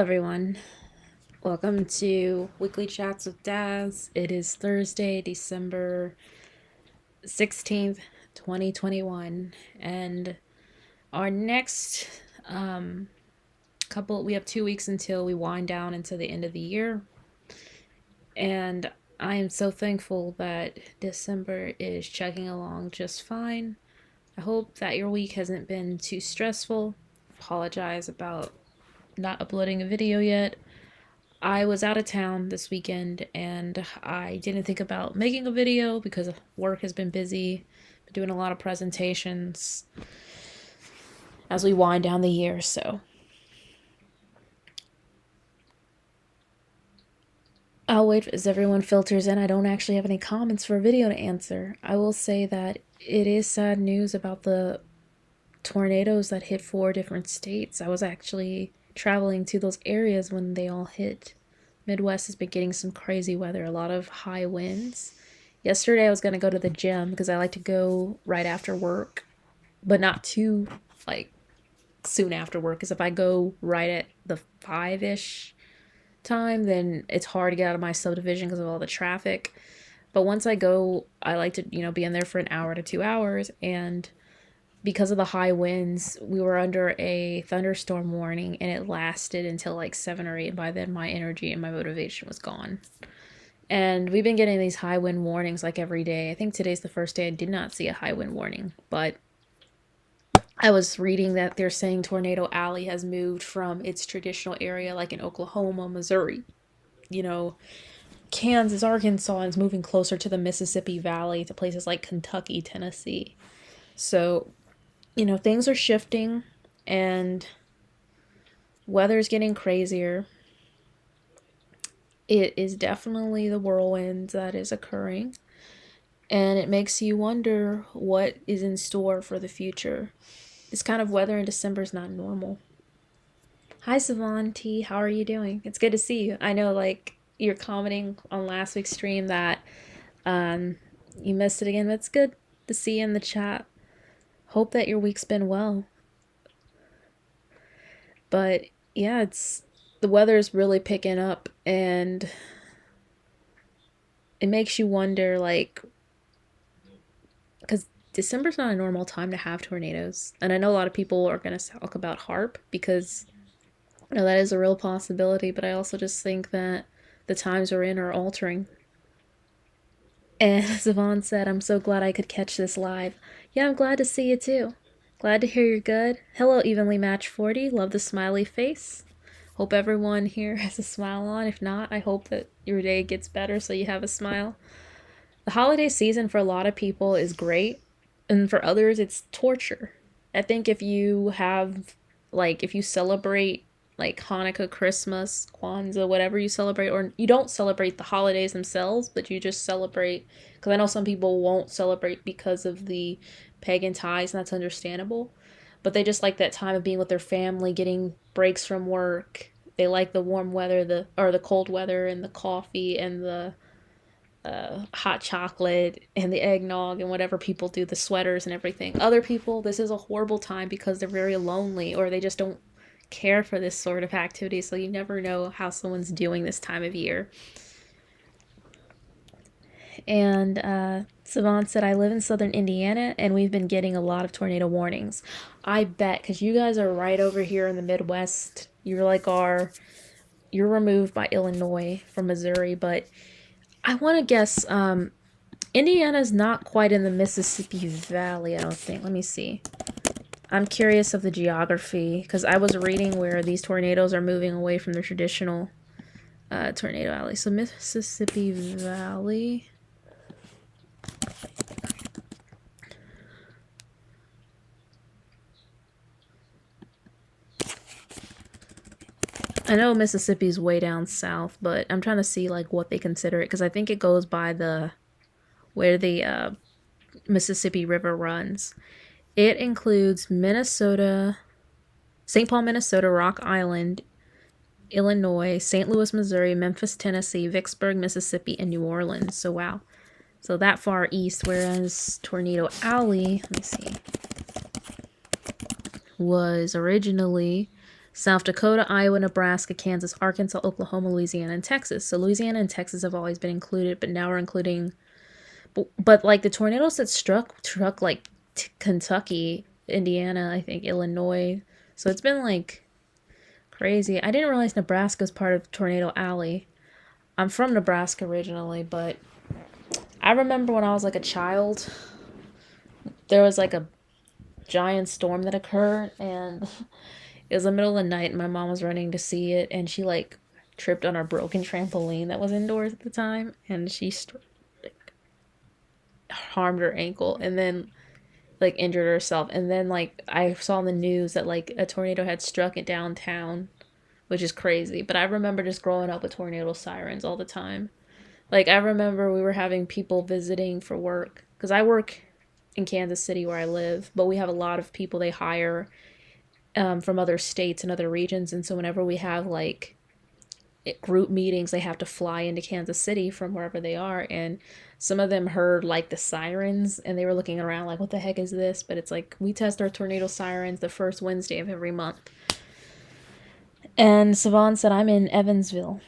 everyone. Welcome to Weekly Chats with Daz. It is Thursday, December 16th, 2021. And our next we have 2 weeks until we wind down into the end of the year. And I am so thankful that December is chugging along just fine. I hope that your week hasn't been too stressful. Apologize about not uploading a video yet. I was out of town this weekend and I didn't think about making a video because work has been busy. Been doing a lot of presentations as we wind down the year, so I'll wait as everyone filters in. I don't actually have any comments for a video to answer. I will say that it is sad news about the tornadoes that hit 4 different states. I was actually traveling to those areas when they all hit. Midwest has been getting some crazy weather, a lot of high winds. Yesterday I was going to go to the gym because I like to go right after work, but not too soon after work, because if I go right at the 5-ish time, then it's hard to get out of my subdivision because of all the traffic. But once I go, I like to, be in there for an hour to 2 hours, and because of the high winds, we were under a thunderstorm warning, and it lasted until 7 or 8. By then, my energy and my motivation was gone. And we've been getting these high wind warnings every day. I think today's the first day I did not see a high wind warning. But I was reading that they're saying Tornado Alley has moved from its traditional area, in Oklahoma, Missouri, Kansas, Arkansas, and is moving closer to the Mississippi Valley, to places like Kentucky, Tennessee. So things are shifting and weather's getting crazier. It is definitely the whirlwind that is occurring, and it makes you wonder what is in store for the future. This kind of weather in December is not normal. Hi, Savon T. How are you doing? It's good to see you. I know, you're commenting on last week's stream that you missed it again, but it's good to see you in the chat. Hope that your week's been well. But yeah, the weather's really picking up, and it makes you wonder, because December's not a normal time to have tornadoes. And I know a lot of people are going to talk about HARP, because that is a real possibility, but I also just think that the times we're in are altering. And as Yvonne said, I'm so glad I could catch this live. Yeah, I'm glad to see you too. Glad to hear you're good. Hello, Evenly Matched 40. Love the smiley face. Hope everyone here has a smile on. If not, I hope that your day gets better so you have a smile. The holiday season for a lot of people is great, and for others it's torture. I think if you have, if you celebrate Hanukkah, Christmas, Kwanzaa, whatever you celebrate, or you don't celebrate the holidays themselves, but you just celebrate, because I know some people won't celebrate because of the pagan ties, and that's understandable, but they just like that time of being with their family, getting breaks from work. They like the warm weather, the cold weather, and the coffee, and the hot chocolate, and the eggnog, and whatever people do, the sweaters and everything. Other people, this is a horrible time because they're very lonely, or they just don't care for this sort of activity, so you never know how someone's doing this time of year. And Savant said, I live in southern Indiana, and we've been getting a lot of tornado warnings. I bet, because you guys are right over here in the Midwest. You're you're removed by Illinois from Missouri, but I want to guess Indiana's not quite in the Mississippi Valley, I don't think. Let me see. I'm curious of the geography, because I was reading where these tornadoes are moving away from their traditional tornado alley. So Mississippi Valley. I know Mississippi's way down south, but I'm trying to see what they consider it, because I think it goes by where the Mississippi River runs. It includes Minnesota, St. Paul, Minnesota, Rock Island, Illinois, St. Louis, Missouri, Memphis, Tennessee, Vicksburg, Mississippi, and New Orleans. So wow. So that far east, whereas Tornado Alley, let me see, was originally South Dakota, Iowa, Nebraska, Kansas, Arkansas, Oklahoma, Louisiana, and Texas. So Louisiana and Texas have always been included, but now we're including. But like the tornadoes that struck like Kentucky, Indiana, I think Illinois. So it's been like crazy. I didn't realize Nebraska was part of Tornado Alley. I'm from Nebraska originally, but I remember when I was like a child, there was like a giant storm that occurred, and it was the middle of the night, and my mom was running to see it, and she like tripped on our broken trampoline that was indoors at the time, and she like, harmed her ankle, and then like injured herself. And then like I saw in the news that like a tornado had struck it downtown, which is crazy. But I remember just growing up with tornado sirens all the time. Like I remember we were having people visiting for work because I work in Kansas City where I live, but we have a lot of people they hire from other states and other regions. And so whenever we have like group meetings, they have to fly into Kansas City from wherever they are. And some of them heard like the sirens and they were looking around like, what the heck is this? But it's like, we test our tornado sirens the first Wednesday of every month. And Savon said, I'm in Evansville.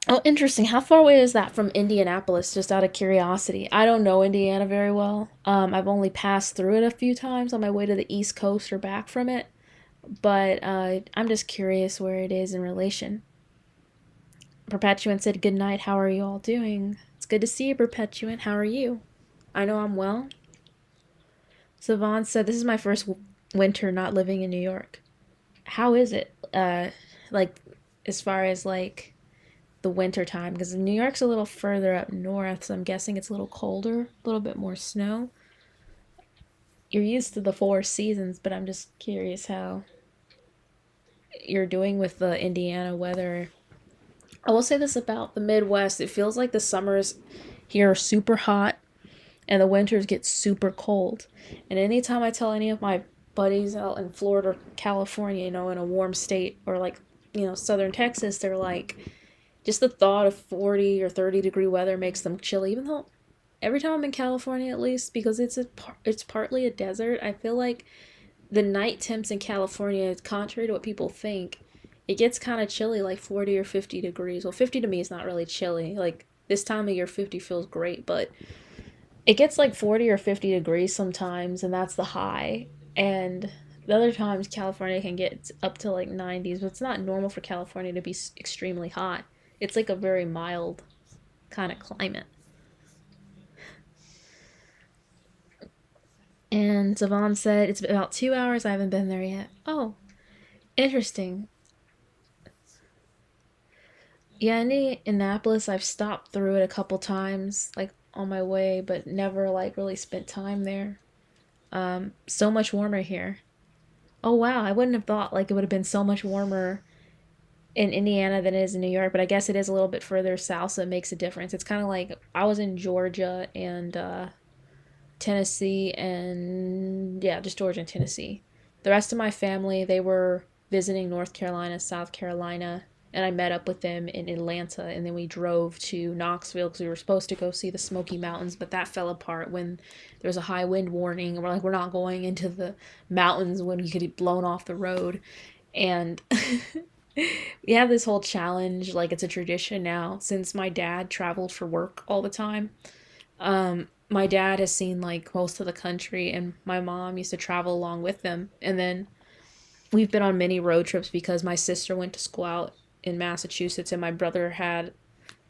Oh, interesting. How far away is that from Indianapolis, just out of curiosity? I don't know Indiana very well. I've only passed through it a few times on my way to the East Coast or back from it. But I'm just curious where it is in relation. Perpetuant said, good night. How are you all doing? It's good to see you, Perpetuant. How are you? I know I'm well. Savon said, this is my first winter not living in New York. How is it? Like, as far as, like, the winter time? Because New York's a little further up north, so I'm guessing it's a little colder, a little bit more snow. You're used to the 4 seasons, but I'm just curious how you're doing with the Indiana weather. I will say this about the Midwest. It feels like the summers here are super hot and the winters get super cold. And anytime I tell any of my buddies out in Florida or California, you know, in a warm state, or like, you know, southern Texas, they're like, just the thought of 40 or 30 degree weather makes them chilly. Even though every time I'm in California, at least, because it's partly a desert, I feel like the night temps in California, contrary to what people think, it gets kind of chilly, like 40 or 50 degrees. Well, 50 to me is not really chilly. Like, this time of year, 50 feels great, but it gets like 40 or 50 degrees sometimes, and that's the high. And the other times, California can get up to like 90s, but it's not normal for California to be extremely hot. It's like a very mild kind of climate. And Savon said, it's about 2 hours. I haven't been there yet. Oh, interesting. Yeah, Indianapolis, I've stopped through it a couple times, like on my way, but never like really spent time there. So much warmer here. Oh wow, I wouldn't have thought like it would have been so much warmer in Indiana than it is in New York, but I guess it is a little bit further south, so it makes a difference. It's kind of like I was in Georgia and Tennessee, and yeah, just Georgia and Tennessee. The rest of my family, they were visiting North Carolina, South Carolina, and I met up with them in Atlanta, and then we drove to Knoxville because we were supposed to go see the Smoky Mountains, but that fell apart when there was a high wind warning, and we're like, we're not going into the mountains when we could be blown off the road. And we have this whole challenge, like it's a tradition now, since my dad traveled for work all the time. My dad has seen like most of the country, and my mom used to travel along with them. And then we've been on many road trips because my sister went to school out in Massachusetts, and my brother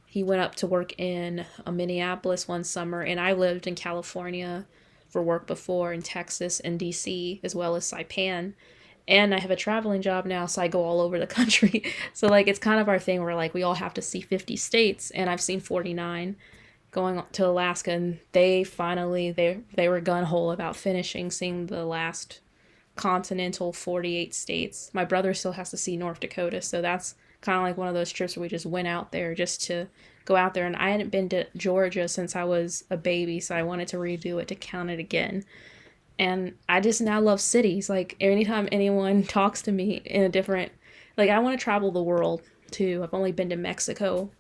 he went up to work in Minneapolis one summer, and I lived in California for work before, in Texas and DC, as well as Saipan. And I have a traveling job now, so I go all over the country. So like it's kind of our thing where like we all have to see 50 states, and I've seen 49 going to Alaska, and they were gun hole about finishing seeing the last continental 48 states. My brother still has to see North Dakota, so that's kind of like one of those trips where we just went out there just to go out there. And I hadn't been to Georgia since I was a baby, so I wanted to redo it to count it again. And I just now love cities. Like anytime anyone talks to me in a different, like I want to travel the world too. I've only been to Mexico,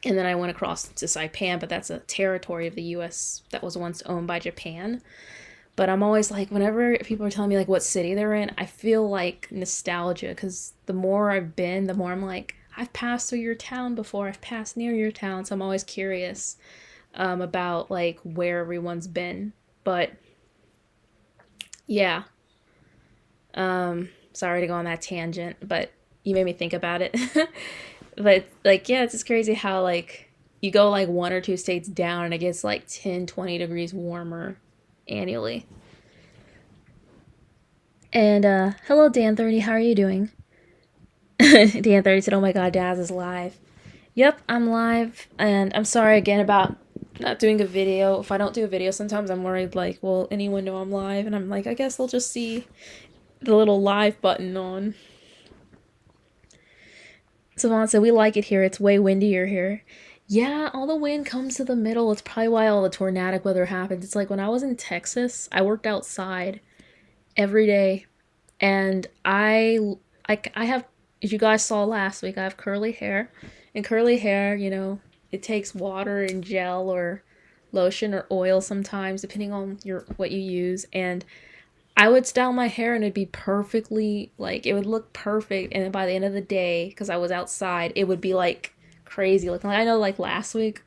and then I went across to Saipan, but that's a territory of the U.S. that was once owned by Japan. But I'm always like, whenever people are telling me like what city they're in, I feel like nostalgia because the more I've been, the more I'm like, I've passed through your town before, I've passed near your town, so I'm always curious about like where everyone's been. But yeah, sorry to go on that tangent, but you made me think about it. But like, yeah, it's just crazy how like you go like 1 or 2 states down and it gets like 10, 20 degrees warmer annually. And hello Dan30, how are you doing? Dan30 said, "Oh my god, Daz is live." Yep, I'm live, and I'm sorry again about not doing a video. If I don't do a video, sometimes I'm worried like, will anyone know I'm live? And I'm like, I guess they'll just see the little live button on. Savant said, "We like it here. It's way windier here." Yeah, all the wind comes to the middle. It's probably why all the tornadic weather happens. It's like when I was in Texas, I worked outside every day, and I have, as you guys saw last week, I have curly hair, and curly hair, it takes water and gel or lotion or oil sometimes, depending on your what you use, and I would style my hair and it'd be perfectly, like, it would look perfect. And then by the end of the day, because I was outside, it would be like crazy looking. Like, I know, like last week,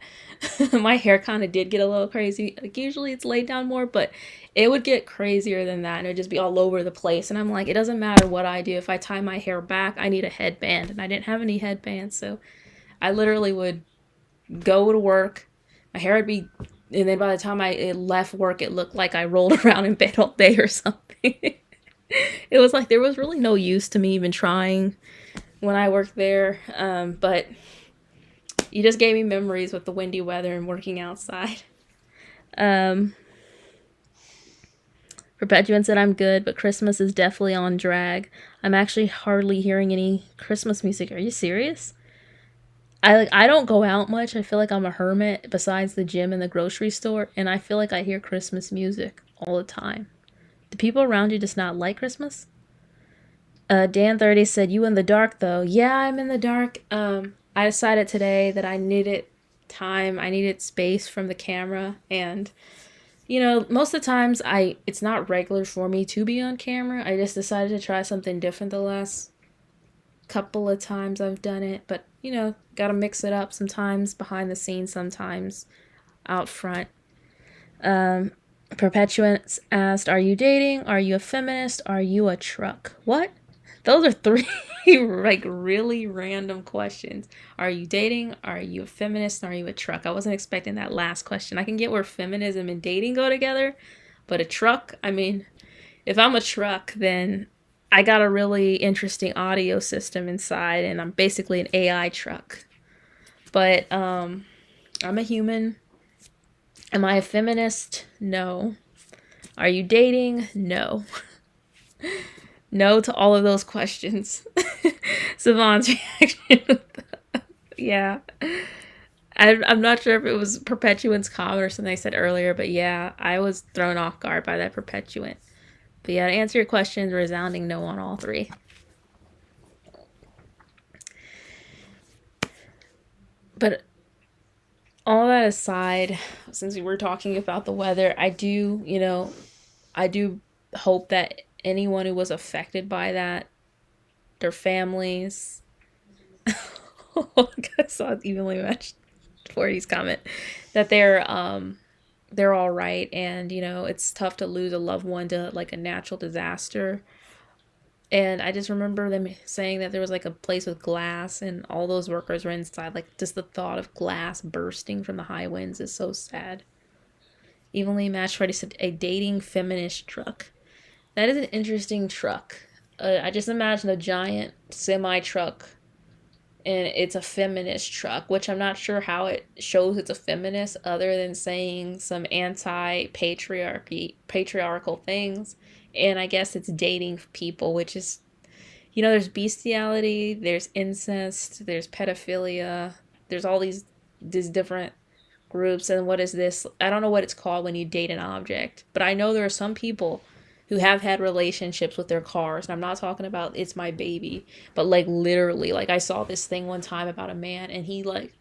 my hair kind of did get a little crazy. Like, usually it's laid down more, but it would get crazier than that. And it would just be all over the place. And I'm like, it doesn't matter what I do. If I tie my hair back, I need a headband. And I didn't have any headbands. So I literally would go to work. My hair would be, and then by the time I left work, it looked like I rolled around in bed all day or something. It was like there was really no use to me even trying when I worked there. But you just gave me memories with the windy weather and working outside. Perpetuan said, "I'm good, but Christmas is definitely on drag. I'm actually hardly hearing any Christmas music." Are you serious? I don't go out much. I feel like I'm a hermit besides the gym and the grocery store, and I feel like I hear Christmas music all the time. Do people around you just not like Christmas? Dan30 said, "You in the dark though." Yeah, I'm in the dark. I decided today that I needed time. I needed space from the camera, and most of the times it's not regular for me to be on camera. I just decided to try something different the last couple of times I've done it, but gotta mix it up sometimes behind the scenes, sometimes out front. Perpetuance asked, "Are you dating? Are you a feminist? Are you a truck?" What? Those are three like really random questions. Are you dating? Are you a feminist? Are you a truck? I wasn't expecting that last question. I can get where feminism and dating go together, but a truck, I mean, if I'm a truck, then I got a really interesting audio system inside, and I'm basically an AI truck. But I'm a human. Am I a feminist? No. Are you dating? No. No to all of those questions. Savant's reaction. Yeah. I'm not sure if it was Perpetuant's comment or something I said earlier, but yeah, I was thrown off guard by that Perpetuant. But yeah, to answer your questions, resounding no on all three. But all that aside, since we were talking about the weather, I do hope that anyone who was affected by that, their families, I saw it evenly matched 40's comment, that they're all right. And it's tough to lose a loved one to like a natural disaster. And I just remember them saying that there was like a place with glass and all those workers were inside. Like, just the thought of glass bursting from the high winds is so sad. Evenly matched Freddy said, "A dating feminist truck." That is an interesting truck. I just imagine a giant semi truck and it's a feminist truck, which I'm not sure how it shows it's a feminist other than saying some patriarchal things. And I guess it's dating people, which is, there's bestiality, there's incest, there's pedophilia, there's all these different groups. And what is this? I don't know what it's called when you date an object, but I know there are some people who have had relationships with their cars. And I'm not talking about it's my baby, but like literally, like I saw this thing one time about a man and he like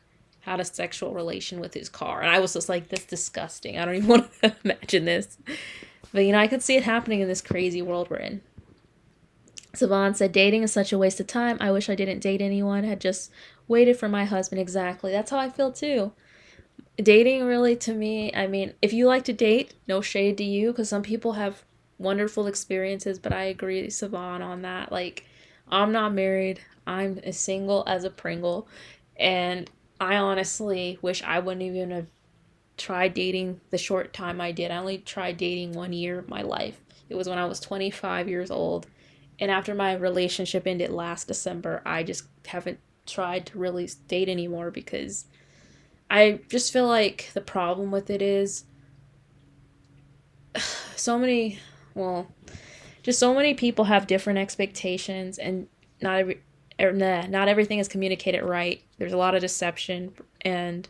had a sexual relation with his car. And I was just like, that's disgusting. I don't even want to imagine this. But I could see it happening in this crazy world we're in. Savon said, dating is such a waste of time. I wish I didn't date anyone, had just waited for my husband. Exactly. That's how I feel too. Dating, really, to me, I mean, if you like to date, no shade to you, because some people have wonderful experiences, but I agree, Savon, on that. Like, I'm not married, I'm as single as a Pringle, and I honestly wish I wouldn't even have tried dating the short time I did. I only tried dating 1 year of my life. It was when I was 25 years old. And after my relationship ended last December, I just haven't tried to really date anymore because I just feel like the problem with it is so many, well, just so many people have different expectations, and not every, not everything is communicated right. There's a lot of deception, and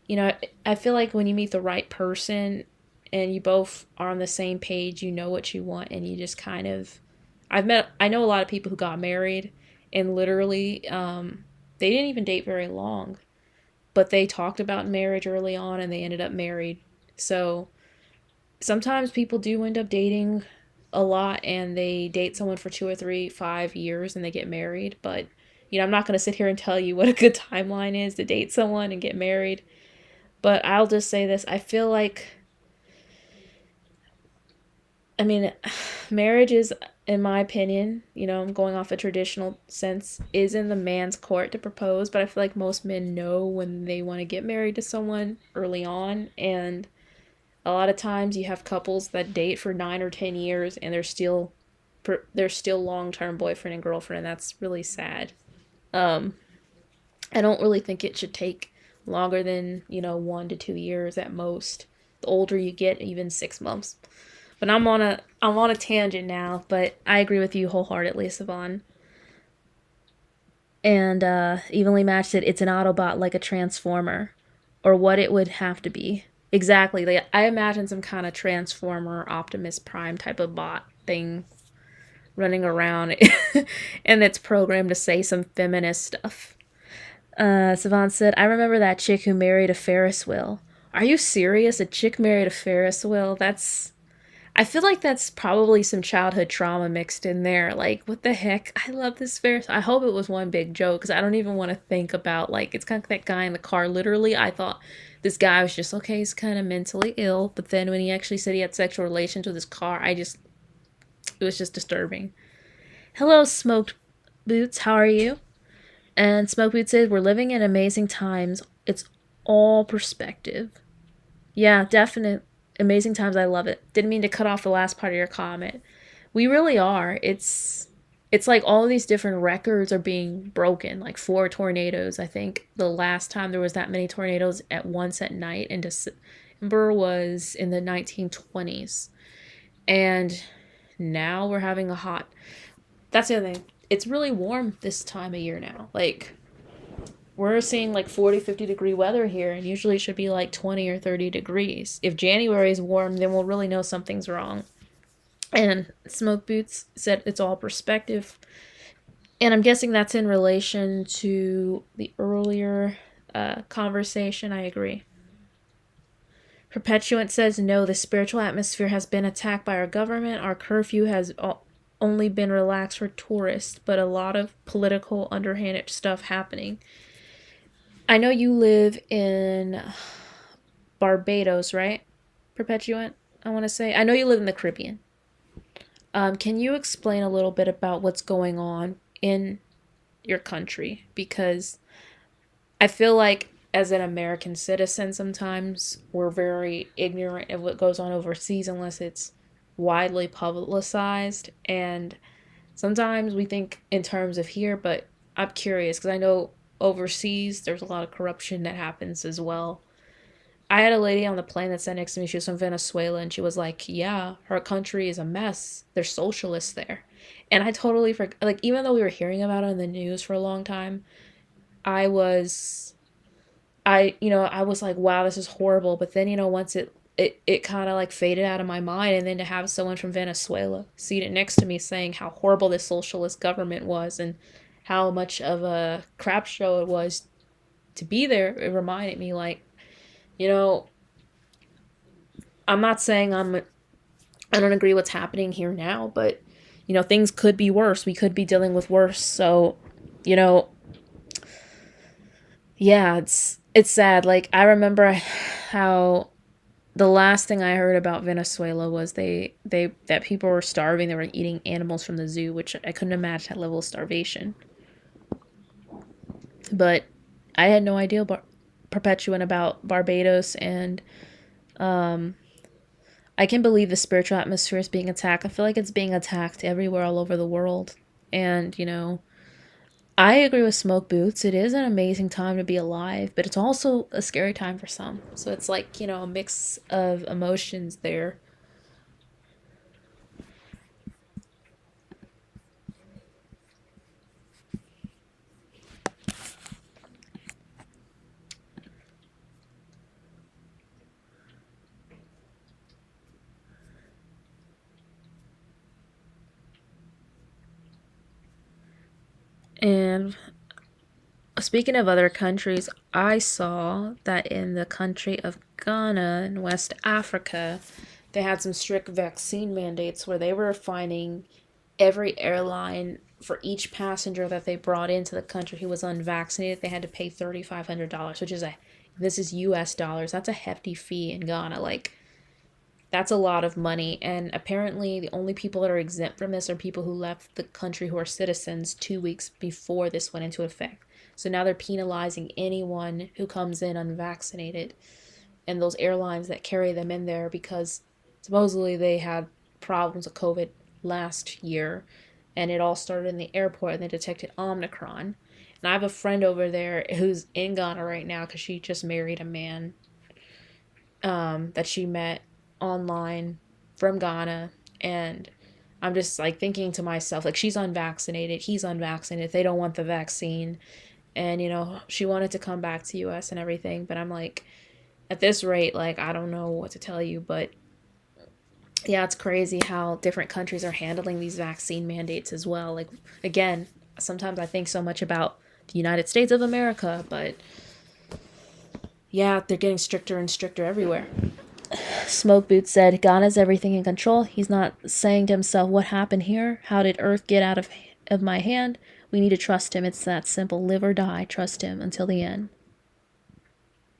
I feel like when you meet the right person and you both are on the same page, you know what you want, and you just kind of. I know a lot of people who got married, and literally, they didn't even date very long, but they talked about marriage early on, and they ended up married. So sometimes people do end up dating a lot, and they date someone for 2 or 3, 5 years, and they get married. But I'm not going to sit here and tell you what a good timeline is to date someone and get married. But I'll just say this. I feel like, I mean, marriage is, in my opinion, I'm going off a traditional sense, is in the man's court to propose. But I feel like most men know when they want to get married to someone early on. And a lot of times you have couples that date for 9 or 10 years, and they're still long-term boyfriend and girlfriend, and that's really sad. Um, I don't really think it should take longer than 1 to 2 years at most. The older you get, even 6 months. But I'm on a tangent now. But I agree with you wholeheartedly, Savon. And evenly matched it. It's an Autobot like a Transformer, or what it would have to be. Exactly. Like, I imagine some kind of Transformer, Optimus Prime type of bot thing running around, and it's programmed to say some feminist stuff. Savant said, I remember that chick who married a Ferris wheel. Are you serious? A chick married a Ferris wheel? I feel like that's probably some childhood trauma mixed in there. Like, what the heck? I love this Ferris. I hope it was one big joke, because I don't even want to think about, like, it's kind of that guy in the car. Literally, I thought this guy was just, okay, he's kind of mentally ill. But then when he actually said he had sexual relations with his car, it was just disturbing. Hello, Smoked Boots. How are you? And Smoke Boots said, we're living in amazing times. It's all perspective. Yeah, definite amazing times. I love it. Didn't mean to cut off the last part of your comment. We really are. It's like all of these different records are being broken. Like 4 tornadoes. I think the last time there was that many tornadoes at once at night in December was in the 1920s. And now we're having a hot. That's the other thing. It's really warm this time of year now. Like, we're seeing like 40, 50-degree weather here, and usually it should be like 20 or 30 degrees. If January is warm, then we'll really know something's wrong. And Smoke Boots said it's all perspective. And I'm guessing that's in relation to the earlier conversation. I agree. Perpetuant says, no, the spiritual atmosphere has been attacked by our government. Our curfew has only been relaxed for tourists, but a lot of political underhanded stuff happening. I know you live in Barbados, right? Perpetuant, I want to say. I know you live in the Caribbean. Can you explain a little bit about what's going on in your country? Because I feel like as an American citizen, sometimes we're very ignorant of what goes on overseas unless it's widely publicized. And sometimes we think in terms of here, but I'm curious because I know overseas there's a lot of corruption that happens as well. I had a lady on the plane that sat next to me. She was from Venezuela, and she was like, yeah, her country is a mess. There's socialists there. And I totally forgot. Like, even though we were hearing about it in the news for a long time, I was, I was like, wow, this is horrible. But then, once it kind of like faded out of my mind. And then to have someone from Venezuela seated next to me saying how horrible this socialist government was and how much of a crap show it was to be there, it reminded me, like, you know, I'm not saying I'm I don't agree what's happening here now, but things could be worse. We could be dealing with worse. So, you know, yeah, it's sad. Like I remember how the last thing I heard about Venezuela was they that people were starving. They were eating animals from the zoo, which I couldn't imagine that level of starvation. But I had no idea Perpetuant about Barbados, and I can believe the spiritual atmosphere is being attacked. I feel like it's being attacked everywhere, all over the world. And I agree with Smoke Boots. It is an amazing time to be alive, but it's also a scary time for some. So it's like a mix of emotions there. And speaking of other countries, I saw that in the country of Ghana in West Africa, they had some strict vaccine mandates where they were fining every airline for each passenger that they brought into the country who was unvaccinated. They had to pay $3,500, which is this is US dollars. That's a hefty fee in Ghana. Like, that's a lot of money. And apparently, the only people that are exempt from this are people who left the country who are citizens 2 weeks before this went into effect. So now they're penalizing anyone who comes in unvaccinated and those airlines that carry them in there because supposedly they had problems with COVID last year and it all started in the airport and they detected Omicron. And I have a friend over there who's in Ghana right now because she just married a man that she met online from Ghana. And I'm just like thinking to myself, like, she's unvaccinated, he's unvaccinated, they don't want the vaccine. And, she wanted to come back to US and everything. But I'm like, at this rate, like, I don't know what to tell you. But yeah, it's crazy how different countries are handling these vaccine mandates as well. Like, again, sometimes I think so much about the United States of America, but yeah, they're getting stricter and stricter everywhere. Smoke Boots said, Ghana's everything in control. He's not saying to himself, what happened here? How did Earth get out of my hand? We need to trust him. It's that simple. Live or die. Trust him until the end.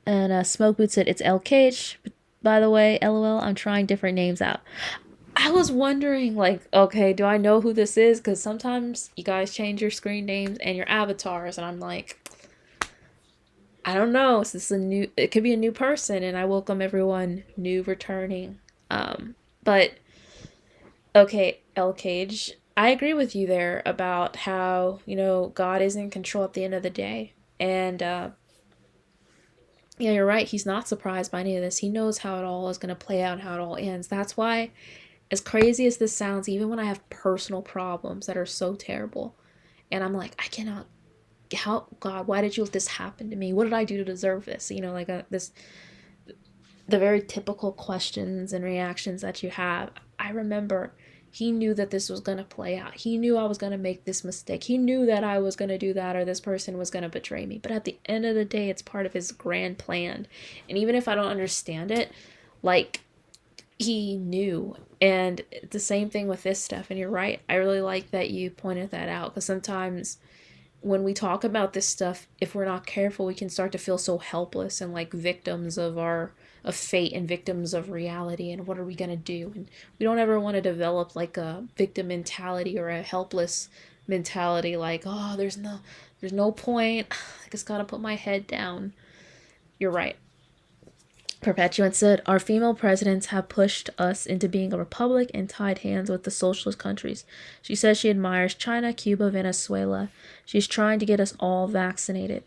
And Smoke Boots said, it's El Cage. By the way, LOL, I'm trying different names out. I was wondering, like, okay, do I know who this is? Because sometimes you guys change your screen names and your avatars, and I'm like, I don't know. Is this it could be a new person, and I welcome everyone new returning. But okay, El Cage, I agree with you there about how, God is in control at the end of the day. And yeah, you're right. He's not surprised by any of this. He knows how it all is going to play out and how it all ends. That's why, as crazy as this sounds, even when I have personal problems that are so terrible, and I'm like, I cannot, how, God, why did you let this happen to me? What did I do to deserve this? Like the very typical questions and reactions that you have. I remember he knew that this was going to play out. He knew I was going to make this mistake. He knew that I was going to do that or this person was going to betray me. But at the end of the day, it's part of his grand plan. And even if I don't understand it, like, he knew. And the same thing with this stuff. And you're right. I really like that you pointed that out because sometimes when we talk about this stuff, if we're not careful, we can start to feel so helpless and like victims of fate and victims of reality, and what are we going to do? And we don't ever want to develop like a victim mentality or a helpless mentality, like, oh, there's no point, I just got to put my head down. You're right. Perpetuant said, our female presidents have pushed us into being a republic and tied hands with the socialist countries. She says she admires China, Cuba, Venezuela. She's trying to get us all vaccinated.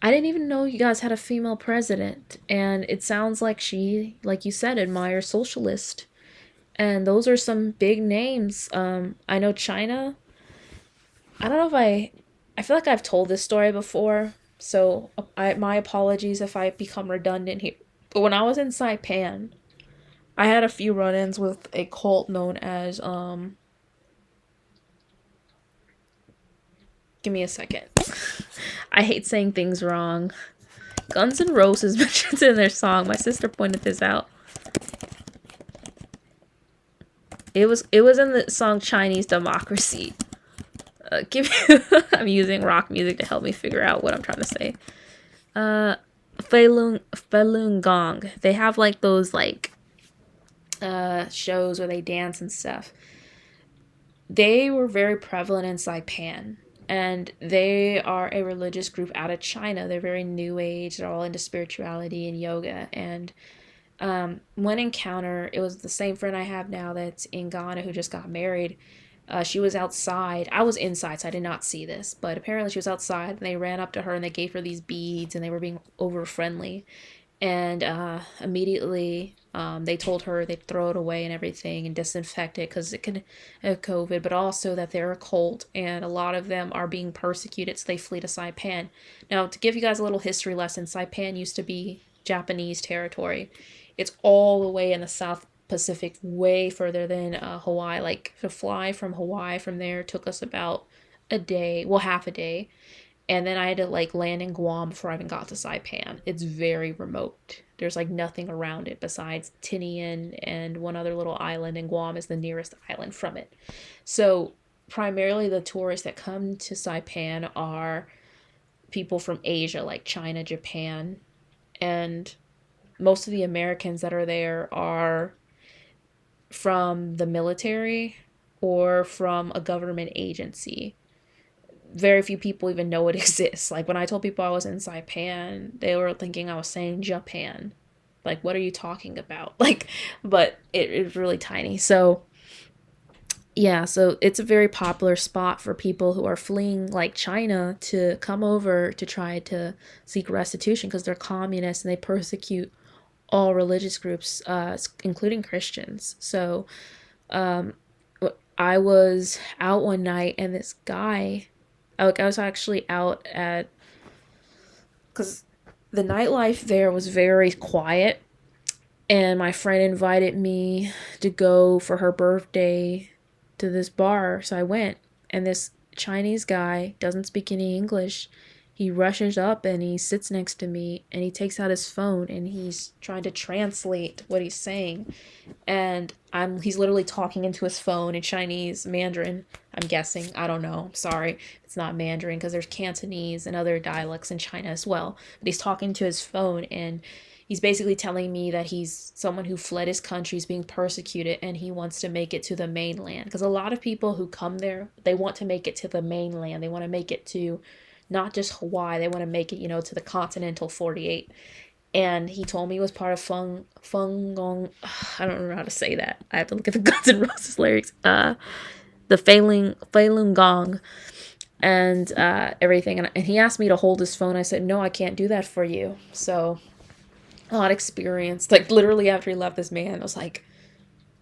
I didn't even know you guys had a female president. And it sounds like she, like you said, admires socialist. And those are some big names. I know China. I don't know if I feel like I've told this story before. So my apologies if I become redundant here. But when I was in Saipan, I had a few run-ins with a cult known as give me a second. I hate saying things wrong. Guns N' Roses mentions in their song. My sister pointed this out. It was in the song Chinese Democracy. Give me, I'm using rock music to help me figure out what I'm trying to say. Uh, Falun Gong. They have like those like shows where they dance and stuff. They were very prevalent in Saipan, and they are a religious group out of China. They're very new age. They're all into spirituality and yoga. And one encounter, it was the same friend I have now that's in Ghana who just got married. She was outside. I was inside, so I did not see this. But apparently, she was outside, and they ran up to her and they gave her these beads, and they were being over friendly. And immediately, they told her they'd throw it away and everything and disinfect it because it could have COVID, but also that they're a cult and a lot of them are being persecuted, so they flee to Saipan. Now, to give you guys a little history lesson, Saipan used to be Japanese territory. It's all the way in the South Pacific, way further than Hawaii. Like, to fly from Hawaii from there took us about a day, well, half a day. And then I had to like land in Guam before I even got to Saipan. It's very remote. There's like nothing around it besides Tinian and one other little island, and Guam is the nearest island from it. So primarily the tourists that come to Saipan are people from Asia, like China, Japan, and most of the Americans that are there are from the military or from a government agency. Very few people even know it exists. Like when I told people I was in Saipan, they were thinking I was saying Japan. Like, what are you talking about? Like, but it's really tiny. So, yeah, so it's a very popular spot for people who are fleeing like China to come over to try to seek restitution because they're communists and they persecute all religious groups, including Christians. So, I was out one night and this guy, like I was actually out at, because the nightlife there was very quiet, and my friend invited me to go for her birthday to this bar, so I went, and this Chinese guy doesn't speak any English. He rushes up and he sits next to me and he takes out his phone and he's trying to translate what he's saying. And he's literally talking into his phone in Chinese, Mandarin, I'm guessing. I don't know. I'm sorry. It's not Mandarin because there's Cantonese and other dialects in China as well. But he's talking to his phone and he's basically telling me that he's someone who fled his country, is being persecuted, and he wants to make it to the mainland. Because a lot of people who come there, they want to make it to the mainland. They want to make it to not just Hawaii. They want to make it, to the continental 48. And he told me he was part of Fung Gong. I don't remember how to say that. I have to look at the Guns N' Roses lyrics. The Falun Gong and everything. And he asked me to hold his phone. I said, no, I can't do that for you. So, a lot of experience. Like, literally after he left this man, I was like,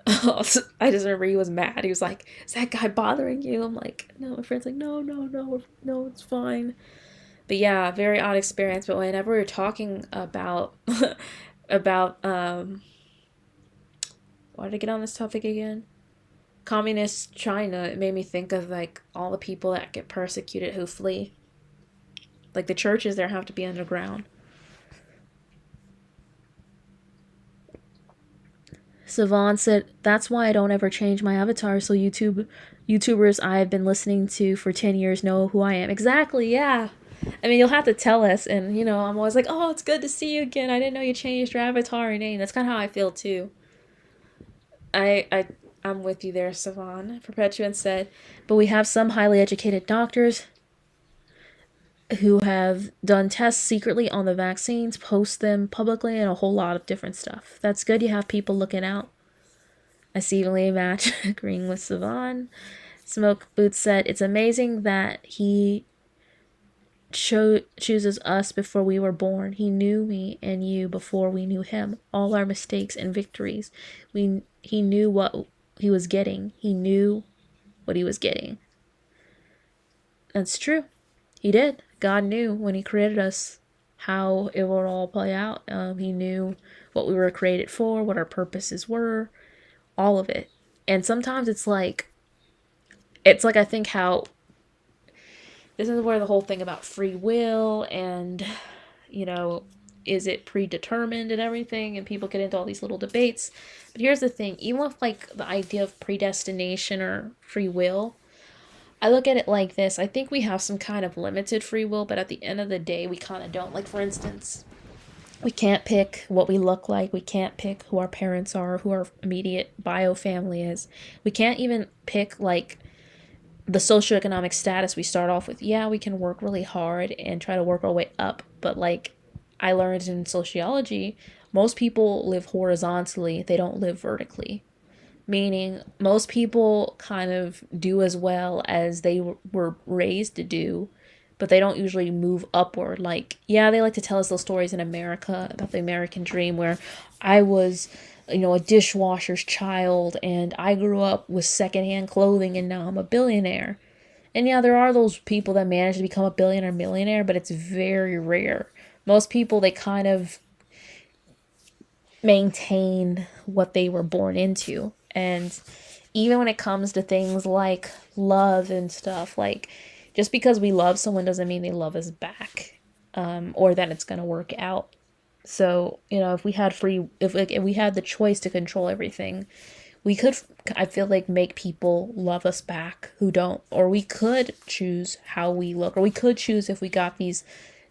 I just remember he was mad. He was like, is that guy bothering you? I'm like, no. My friend's like, no, it's fine. But yeah, very odd experience. But whenever we were talking about about why did I get on this topic again? Communist China, it made me think of like all the people that get persecuted who flee. Like the churches there have to be underground. Savon said, that's why I don't ever change my avatar so YouTubers I've been listening to for 10 years know who I am. Exactly, yeah. I mean, you'll have to tell us, and I'm always like, oh, it's good to see you again. I didn't know you changed your avatar and name. That's kind of how I feel too. I'm with you there, Savon. Perpetuan said, but we have some highly educated doctors who have done tests secretly on the vaccines, post them publicly, and a whole lot of different stuff. That's good. You have people looking out. I see Lee Match agreeing with Savon. Smoke Boots said, it's amazing that he chooses us before we were born. He knew me and you before we knew him. All our mistakes and victories. He knew what he was getting. He knew what he was getting. That's true. He did. God knew when he created us how it would all play out. He knew what we were created for, what our purposes were, all of it. And sometimes it's like I think how this is where the whole thing about free will and is it predetermined and everything, and people get into all these little debates. But here's the thing, even with like the idea of predestination or free will, I look at it like this. I think we have some kind of limited free will, but at the end of the day we kind of don't. Like, for instance, we can't pick what we look like. We can't pick who our parents are, who our immediate bio family is. We can't even pick like the socioeconomic status we start off with. Yeah, we can work really hard and try to work our way up, but like I learned in sociology, most people live horizontally, they don't live vertically. Meaning, most people kind of do as well as they were raised to do, but they don't usually move upward. Like, yeah, they like to tell us those stories in America about the American dream where I was, a dishwasher's child and I grew up with secondhand clothing and now I'm a billionaire. And yeah, there are those people that manage to become a billionaire, millionaire, but it's very rare. Most people, they kind of maintain what they were born into. And even when it comes to things like love and stuff, like just because we love someone doesn't mean they love us back, or that it's going to work out. So, if we had if we had the choice to control everything, we could, I feel like, make people love us back who don't. Or we could choose how we look, or we could choose if we got these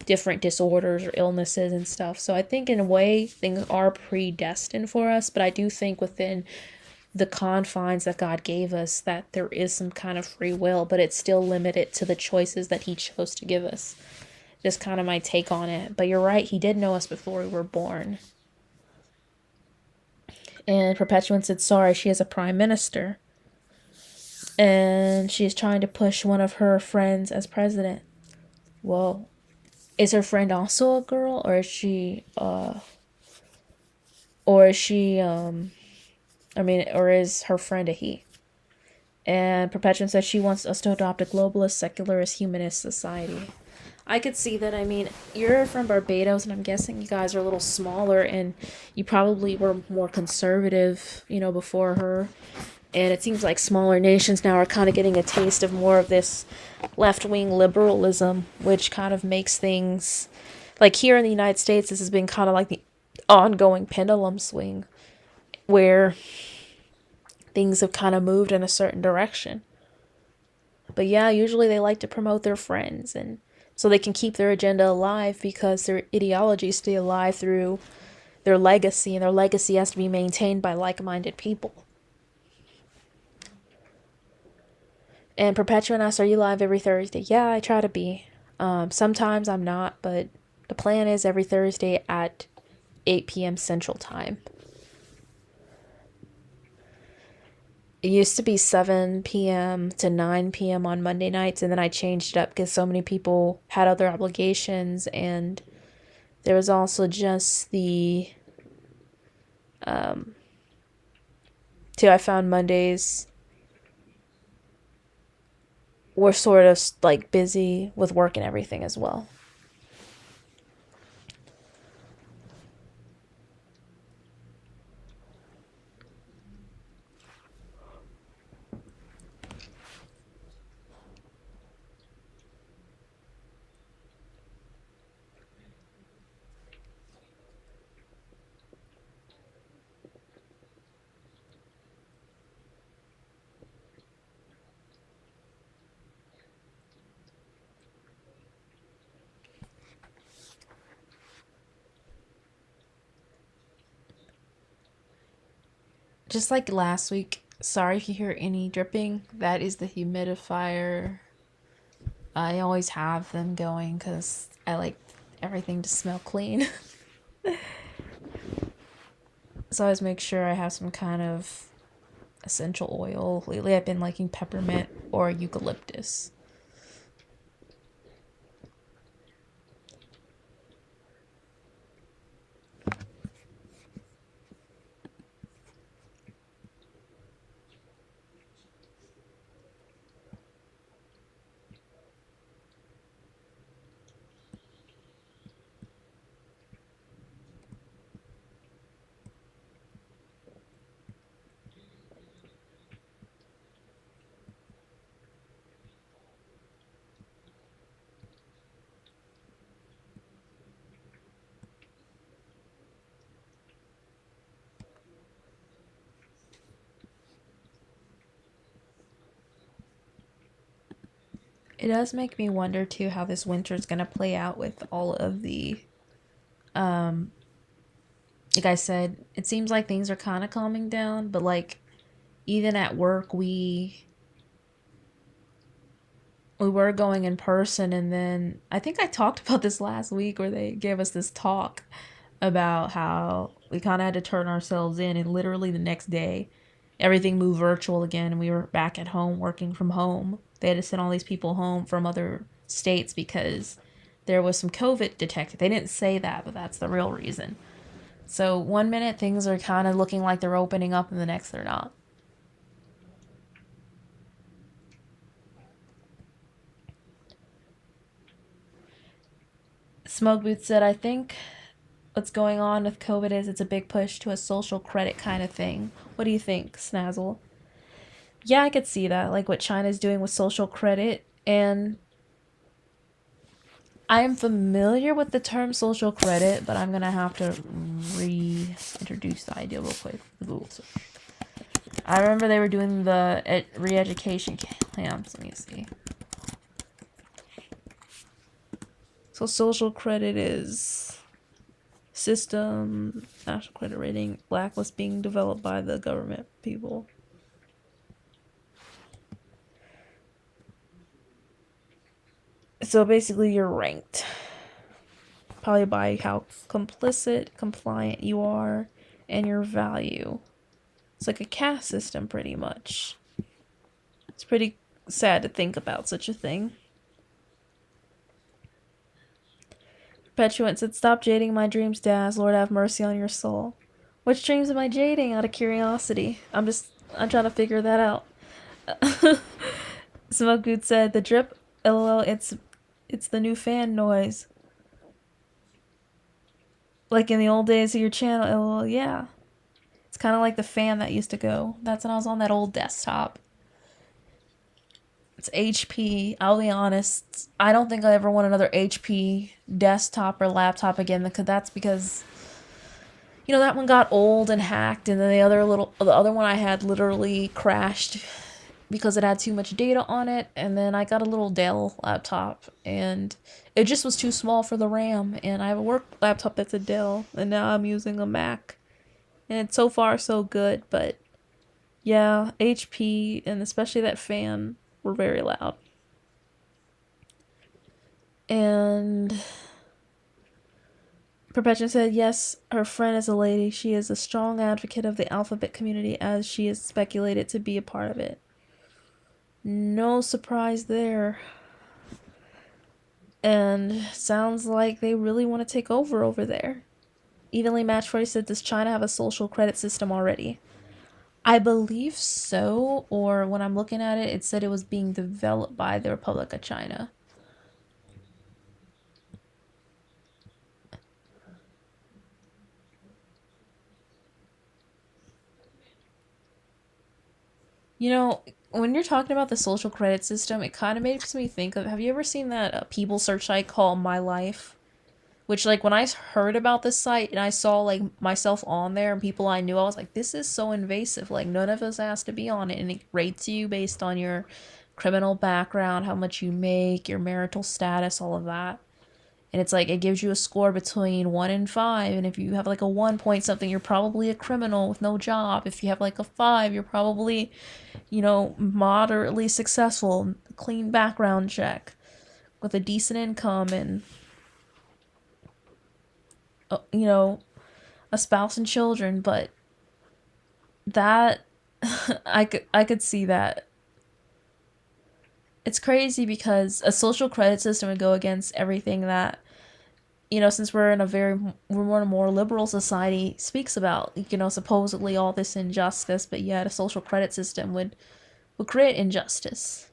different disorders or illnesses and stuff. So I think in a way things are predestined for us, but I do think within the confines that God gave us that there is some kind of free will, but it's still limited to the choices that he chose to give us. Just kind of my take on it. But you're right, he did know us before we were born. And Perpetuan said, sorry, she is a prime minister. And she's trying to push one of her friends as president. Well, is her friend also a girl, or is she or is her friend a he? And Perpetuan says she wants us to adopt a globalist, secularist, humanist society. I could see that. I mean, you're from Barbados, and I'm guessing you guys are a little smaller, and you probably were more conservative, before her. And it seems like smaller nations now are kind of getting a taste of more of this left-wing liberalism, which kind of makes things... Like here in the United States, this has been kind of like the ongoing pendulum swing, where things have kind of moved in a certain direction. But yeah, usually they like to promote their friends, and so they can keep their agenda alive because their ideologies stay alive through their legacy, and their legacy has to be maintained by like-minded people. And Perpetuan asks, are you live every Thursday? Yeah, I try to be. Sometimes I'm not, but the plan is every Thursday at 8 p.m. Central Time. It used to be 7 p.m. to 9 p.m. on Monday nights, and then I changed it up because so many people had other obligations, and there was also just I found Mondays were sort of like busy with work and everything as well. Just like last week, sorry if you hear any dripping. That is the humidifier. I always have them going because I like everything to smell clean. So I always make sure I have some kind of essential oil. Lately I've been liking peppermint or eucalyptus. It does make me wonder too how this winter is gonna play out with all of the, um, like I said, it seems like things are kind of calming down, but like even at work, we were going in person, and then I think I talked about this last week where they gave us this talk about how we kind of had to turn ourselves in, and literally the next day everything moved virtual again and we were back at home working from home. They had to send all these people home from other states because there was some COVID detected. They didn't say that, but that's the real reason. So one minute things are kind of looking like they're opening up and the next they're not. Smoke Booth said, I think what's going on with COVID is it's a big push to a social credit kind of thing. What do you think, Snazzle? Yeah, I could see that, like what China's doing with social credit. And I am familiar with the term social credit, but I'm gonna have to reintroduce the idea real quick. Google search. I remember they were doing the re-education camps. Let me see. So social credit is system, national credit rating, blacklist being developed by the government people. So basically you're ranked. Probably by how complicit, compliant you are, and your value. It's like a caste system, pretty much. It's pretty sad to think about such a thing. Perpetuant said, stop jading my dreams, Daz. Lord have mercy on your soul. Which dreams am I jading, out of curiosity? I'm trying to figure that out. Smoke Good said, the drip, lol, it's the new fan noise. Like in the old days of your channel, lol, yeah. It's kind of like the fan that used to go. That's when I was on that old desktop. It's HP. I'll be honest. I don't think I ever want another HP desktop or laptop again. Because that one got old and hacked, and then the other one I had literally crashed because it had too much data on it. And then I got a little Dell laptop, and it just was too small for the RAM. And I have a work laptop that's a Dell, and now I'm using a Mac, and it's so far so good. But yeah, HP and especially that fan were very loud. And Perpetuum said, yes, her friend is a lady. She is a strong advocate of the alphabet community as she is speculated to be a part of it. No surprise there. And sounds like they really want to take over there. Evenly Matched 40 said, does China have a social credit system already? I believe so, or when I'm looking at it, it said it was being developed by the Republic of China. When you're talking about the social credit system, it kind of makes me think of, have you ever seen that people search site called My Life? Which, like, when I heard about this site and I saw, like, myself on there and people I knew, I was like, this is so invasive. Like, none of us has to be on it. And it rates you based on your criminal background, how much you make, your marital status, all of that. And it's like, it gives you a score between 1 and 5. And if you have, like, a 1 point something, you're probably a criminal with no job. If you have, like, a 5, you're probably, moderately successful, clean background check with a decent income and a spouse and children. But that I could see that. It's crazy because a social credit system would go against everything that, since we're in a more liberal society, speaks about, supposedly all this injustice, but yet a social credit system would create injustice.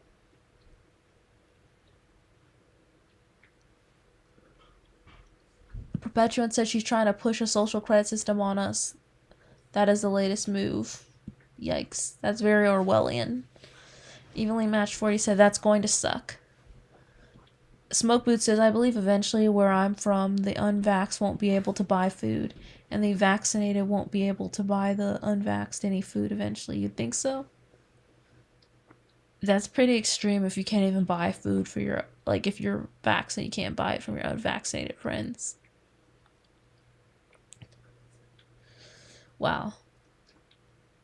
Perpetuant said she's trying to push a social credit system on us. That is the latest move. Yikes. That's very Orwellian. Evenly Matched 40 said that's going to suck. Smoke Boot says, I believe eventually where I'm from, the unvaxxed won't be able to buy food, and the vaccinated won't be able to buy the unvaxxed any food eventually. You'd think so? That's pretty extreme if you can't even buy food for your, like, if you're vaccinated, you can't buy it from your unvaccinated friends. Wow.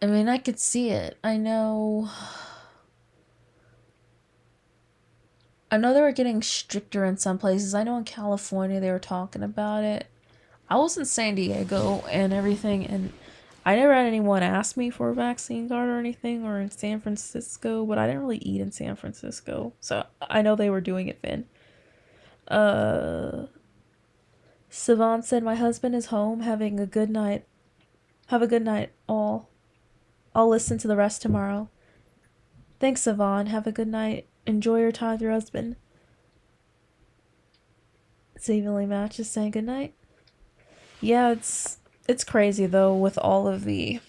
I mean, I could see it. I know they were getting stricter in some places. I know in California they were talking about it. I was in San Diego and everything, and I never had anyone ask me for a vaccine card or anything, or in San Francisco, but I didn't really eat in San Francisco. So I know they were doing it then. Uh, Savant said, "My husband is home having a good night. Have a good night, all. I'll listen to the rest tomorrow." Thanks, Savant. Have a good night. Enjoy your time with your husband. Evenly Match is saying good night. Yeah, it's crazy though with all of the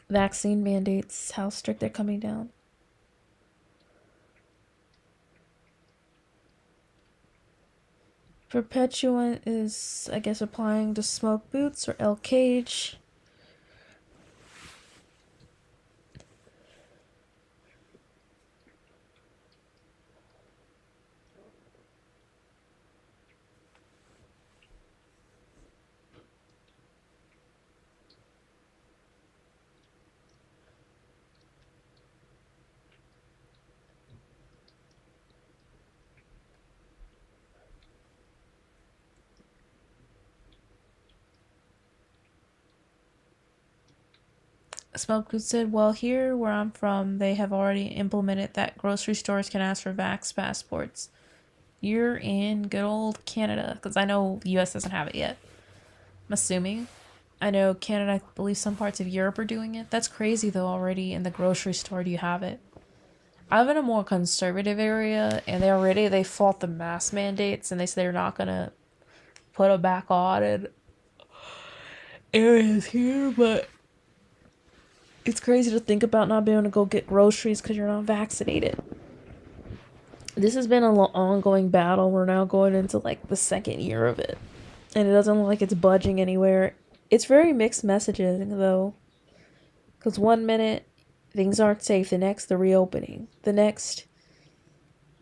vaccine mandates, how strict they're coming down. Perpetuant is, I guess, applying to Smoke Boots or El Cage. Smoke Boots said, "Well, here where I'm from, they have already implemented that grocery stores can ask for Vax passports. You're in good old Canada, because I know the US doesn't have it yet. I'm assuming. I know Canada, I believe some parts of Europe are doing it. That's crazy though, already in the grocery store do you have it? I live in a more conservative area, and they fought the mask mandates, and they said they're not gonna put it back on in areas here. But it's crazy to think about not being able to go get groceries because you're not vaccinated. This has been an ongoing battle. We're now going into like the second year of it, and it doesn't look like it's budging anywhere. It's very mixed messaging though, because one minute things aren't safe, the next the reopening, the next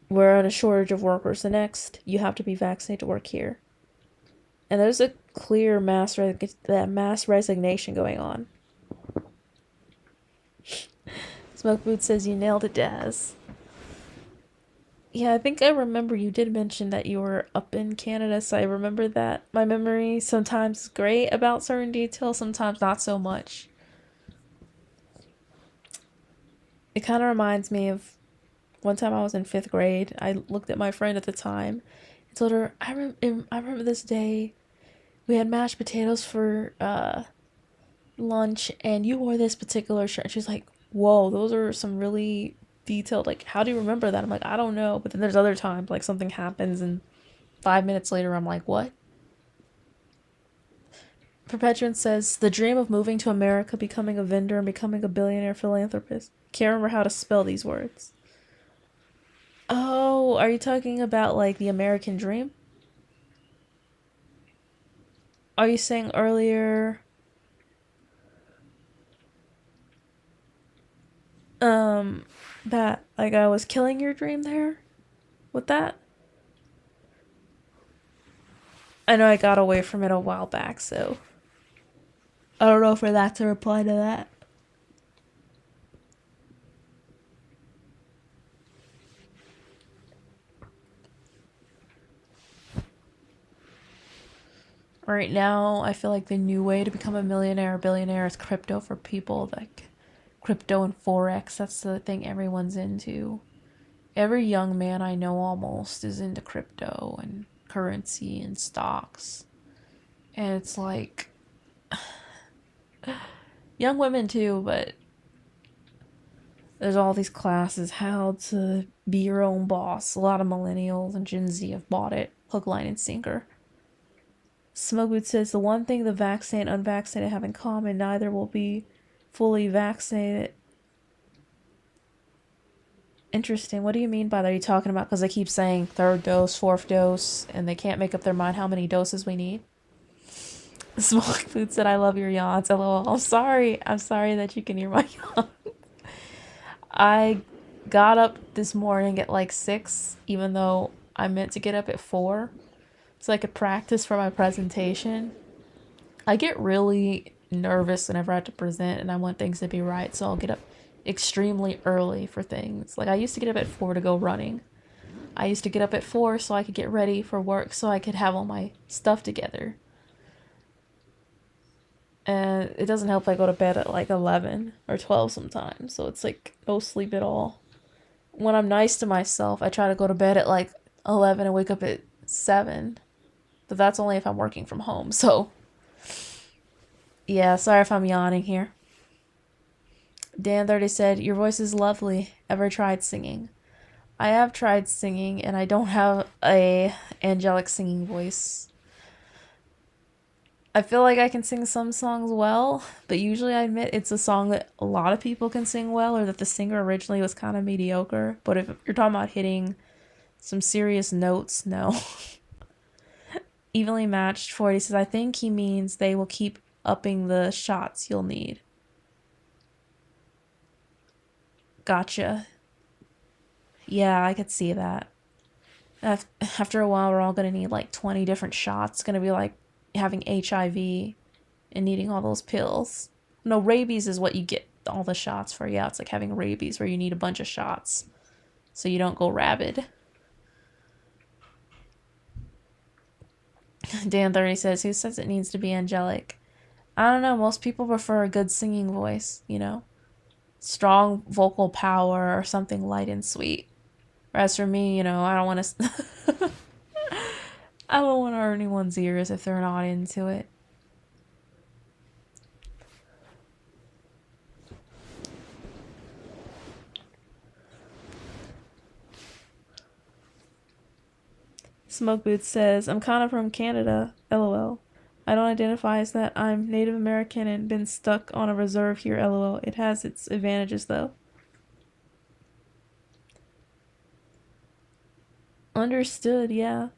we're in a shortage of workers, the next you have to be vaccinated to work here, and there's a clear mass resignation going on. Smoke Boot says you nailed it, Daz. Yeah, I think I remember you did mention that you were up in Canada, so I remember that. My memory sometimes is great about certain details, sometimes not so much. It kind of reminds me of one time I was in fifth grade. I looked at my friend at the time and told her, I remember this day we had mashed potatoes for lunch, and you wore this particular shirt. And she's like, whoa, those are some really detailed, like, how do you remember that? I'm like, I don't know. But then there's other times, like, something happens, and 5 minutes later, I'm like, what? Perpetuant says, the dream of moving to America, becoming a vendor, and becoming a billionaire philanthropist. Can't remember how to spell these words. Oh, are you talking about, like, the American dream? Are you saying earlier, um, that, like, I was killing your dream there? With that? I know I got away from it a while back, so I don't know if that's a reply to that. Right now, I feel like the new way to become a millionaire or billionaire is crypto for people, like crypto and forex. That's the thing everyone's into. Every young man I know almost is into crypto and currency and stocks. And it's like young women too, but there's all these classes how to be your own boss. A lot of millennials and Gen Z have bought it hook, line, and sinker. Smugboot says the one thing the vaccinated and unvaccinated have in common, neither will be fully vaccinated. Interesting. What do you mean by that? Are you talking about because they keep saying third dose, fourth dose, and they can't make up their mind how many doses we need? Smoke Food said, I love your yawns. LOL. I'm sorry. I'm sorry that you can hear my yawn. I got up this morning at like 6, even though I meant to get up at 4, so I could practice for my presentation. I get really nervous whenever I have to present and I want things to be right, so I'll get up extremely early for things. Like I used to get up at 4 to go running. I used to get up at 4 so I could get ready for work so I could have all my stuff together. And it doesn't help if I go to bed at like 11 or 12 sometimes, so it's like no sleep at all. When I'm nice to myself, I try to go to bed at like 11 and wake up at 7, but that's only if I'm working from home, so yeah, sorry if I'm yawning here. Dan30 said, "Your voice is lovely. Ever tried singing?" I have tried singing, and I don't have a angelic singing voice. I feel like I can sing some songs well, but usually I admit it's a song that a lot of people can sing well, or that the singer originally was kind of mediocre. But if you're talking about hitting some serious notes, no. Evenly matched 40 says, "I think he means they will keep upping the shots you'll need." Gotcha. Yeah, I could see that. After a while, we're all going to need like 20 different shots. It's going to be like having HIV and needing all those pills. No, rabies is what you get all the shots for. Yeah, it's like having rabies where you need a bunch of shots so you don't go rabid. Dan30 says, "Who says it needs to be angelic?" I don't know. Most people prefer a good singing voice, you know? Strong vocal power or something light and sweet. Whereas for me, I don't want to. I don't want to hurt anyone's ears if they're not into it. Smoke Boots says, "I'm kind of from Canada, lol. I don't identify as that. I'm Native American and been stuck on a reserve here, lol. It has its advantages, though." Understood, yeah.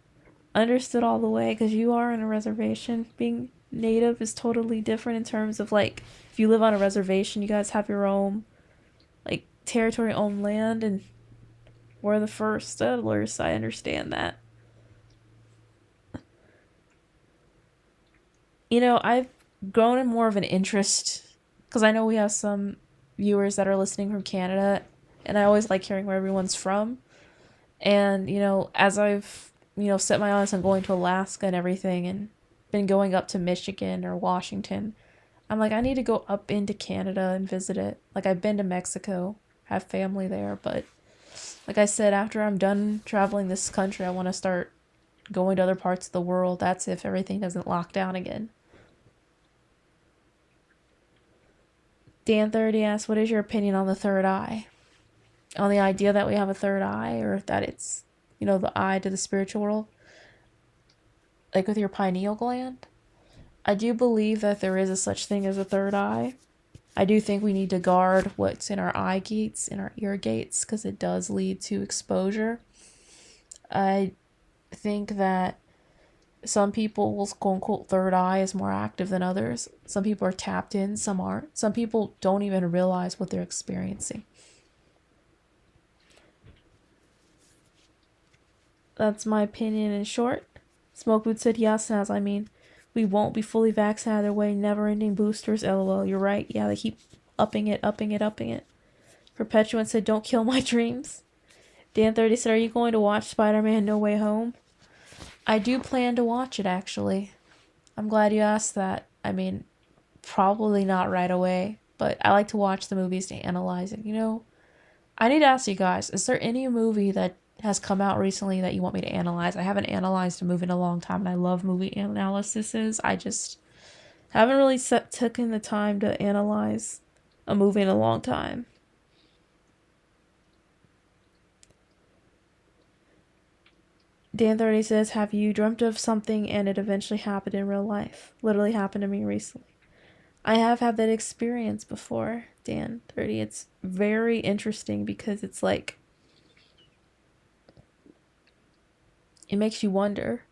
Understood all the way, because you are in a reservation. Being native is totally different in terms of, like, if you live on a reservation, you guys have your own, like, territory, own land, and we're the first settlers, so I understand that. I've grown in more of an interest because I know we have some viewers that are listening from Canada, and I always like hearing where everyone's from. And, as I've, set my eyes on going to Alaska and everything and been going up to Michigan or Washington, I'm like, I need to go up into Canada and visit it. Like, I've been to Mexico, have family there, but like I said, after I'm done traveling this country, I want to start going to other parts of the world. That's if everything doesn't lock down again. Dan30 asks, "What is your opinion on the third eye?" On the idea that we have a third eye, or that it's, the eye to the spiritual world, like with your pineal gland. I do believe that there is a such thing as a third eye. I do think we need to guard what's in our eye gates, in our ear gates, because it does lead to exposure. I think that some people's quote unquote third eye is more active than others. Some people are tapped in, some aren't. Some people don't even realize what they're experiencing. That's my opinion in short. Smokeboot said, "Yes, as I mean, we won't be fully vaccinated either way. Never-ending boosters, lol. You're right. Yeah, they keep upping it, upping it, upping it." Perpetuant said, "Don't kill my dreams." Dan30 said, "Are you going to watch Spider-Man No Way Home?" I do plan to watch it, actually. I'm glad you asked that. I mean, probably not right away, but I like to watch the movies to analyze it. I need to ask you guys, is there any movie that has come out recently that you want me to analyze? I haven't analyzed a movie in a long time, and I love movie analyses. I just haven't really taken the time to analyze a movie in a long time. Dan30 says, "Have you dreamt of something and it eventually happened in real life?" Literally happened to me recently. I have had that experience before, Dan30. It's very interesting because it's like, it makes you wonder.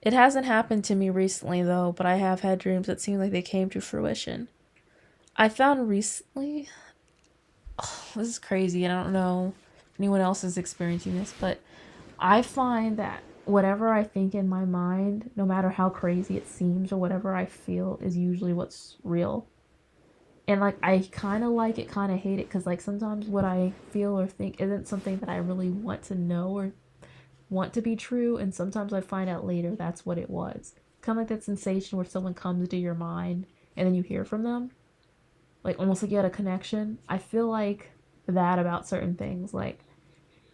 It hasn't happened to me recently, though, but I have had dreams that seem like they came to fruition. I found recently, this is crazy, and I don't know if anyone else is experiencing this, but I find that whatever I think in my mind, no matter how crazy it seems or whatever I feel, is usually what's real. And like I kind of like it, kind of hate it, because like sometimes what I feel or think isn't something that I really want to know or want to be true, and sometimes I find out later that's what it was. Kind of like that sensation where someone comes to your mind and then you hear from them, like almost like you had a connection. I feel like that about certain things. Like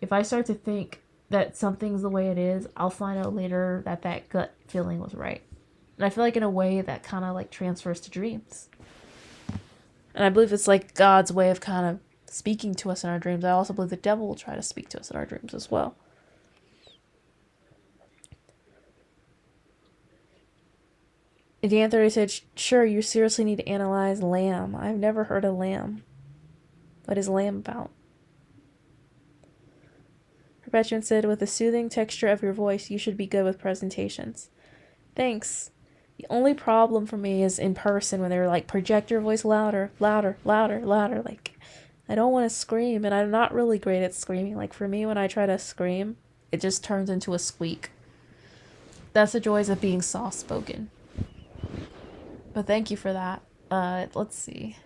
if I start to think that something's the way it is, I'll find out later that that gut feeling was right. And I feel like in a way that kind of like transfers to dreams. And I believe it's like God's way of kind of speaking to us in our dreams. I also believe the devil will try to speak to us in our dreams as well. Dan 30 said, sure, you seriously need to analyze Lamb. I've never heard of Lamb. What is Lamb about? Perpetuan said, with the soothing texture of your voice, you should be good with presentations. Thanks. The only problem for me is in person when they're like, project your voice louder, louder, louder, louder. Like, I don't want to scream, and I'm not really great at screaming. Like, for me, when I try to scream, it just turns into a squeak. That's the joys of being soft-spoken. But thank you for that. Let's see.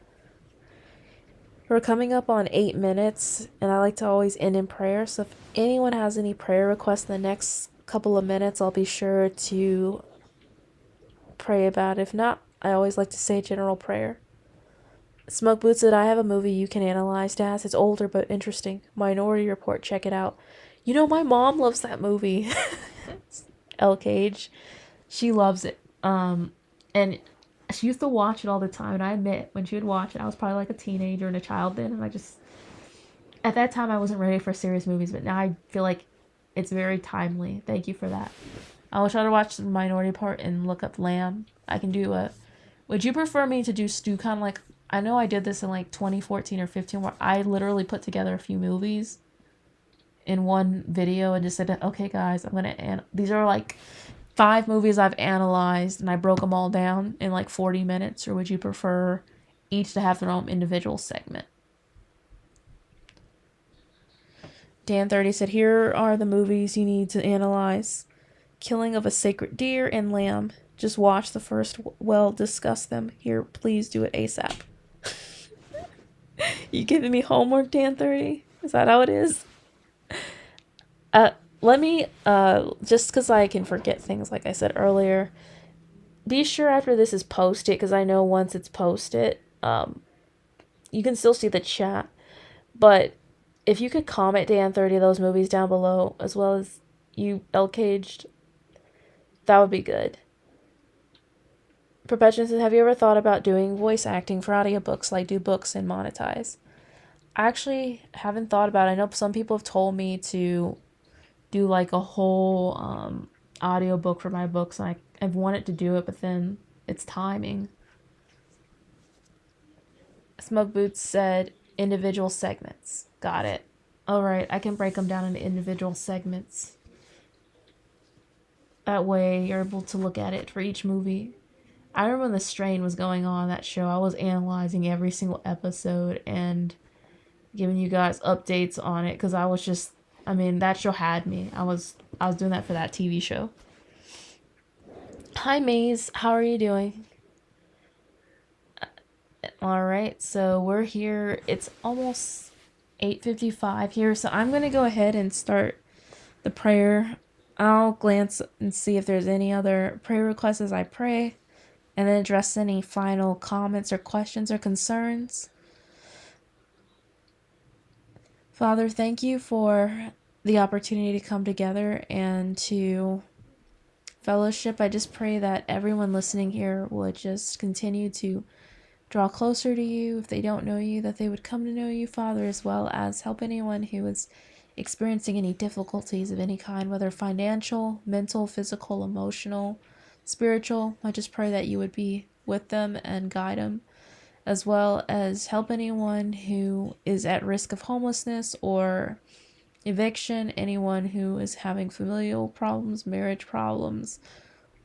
We're coming up on 8 minutes, and I like to always end in prayer. So if anyone has any prayer requests in the next couple of minutes, I'll be sure to pray about it. If not, I always like to say general prayer. Smoke Boots said, I have a movie you can analyze, Daz. It's older but interesting. Minority Report, check it out. You know, my mom loves that movie. Elle Cage. She loves it. And she used to watch it all the time, and I admit, when she would watch it, I was probably like a teenager and a child then, and at that time, I wasn't ready for serious movies, but now I feel like it's very timely. Thank you for that. I will try to watch the Minority Part and look up Lamb. I can do a... Would you prefer me to do kind of like... I know I did this in like 2014 or 15, where I literally put together a few movies in one video and just said, okay, guys, I'm going to... These are like 5 movies I've analyzed, and I broke them all down in like 40 minutes, or would you prefer each to have their own individual segment? Dan 30 said, here are the movies you need to analyze. Killing of a Sacred Deer and Lamb. Just watch the first, well, discuss them. Here, please do it ASAP. You giving me homework, Dan 30? Is that how it is? Let me, just because I can forget things like I said earlier, be sure after this is posted, because I know once it's posted, you can still see the chat, but if you could comment Dan 30 of those movies down below, as well as you, Elle Caged, that would be good. Perpetuan says, have you ever thought about doing voice acting for audiobooks, like do books and monetize? I actually haven't thought about it. I know some people have told me to do like a whole audiobook for my books, and I've wanted to do it, but then it's timing. Smoke Boots said individual segments. Got it. Alright, I can break them down into individual segments. That way you're able to look at it for each movie. I remember when The Strain was going on that show, I was analyzing every single episode and giving you guys updates on it, because I was just, I mean, that show had me. I was doing that for that TV show. Hi, Maze. How are you doing? Alright, so we're here. It's almost 8:55 here, so I'm going to go ahead and start the prayer. I'll glance and see if there's any other prayer requests as I pray, and then address any final comments or questions or concerns. Father, thank you for the opportunity to come together and to fellowship. I just pray that everyone listening here would just continue to draw closer to you. If they don't know you, that they would come to know you, Father, as well as help anyone who is experiencing any difficulties of any kind, whether financial, mental, physical, emotional, spiritual. I just pray that you would be with them and guide them, as well as help anyone who is at risk of homelessness or eviction, anyone who is having familial problems, marriage problems,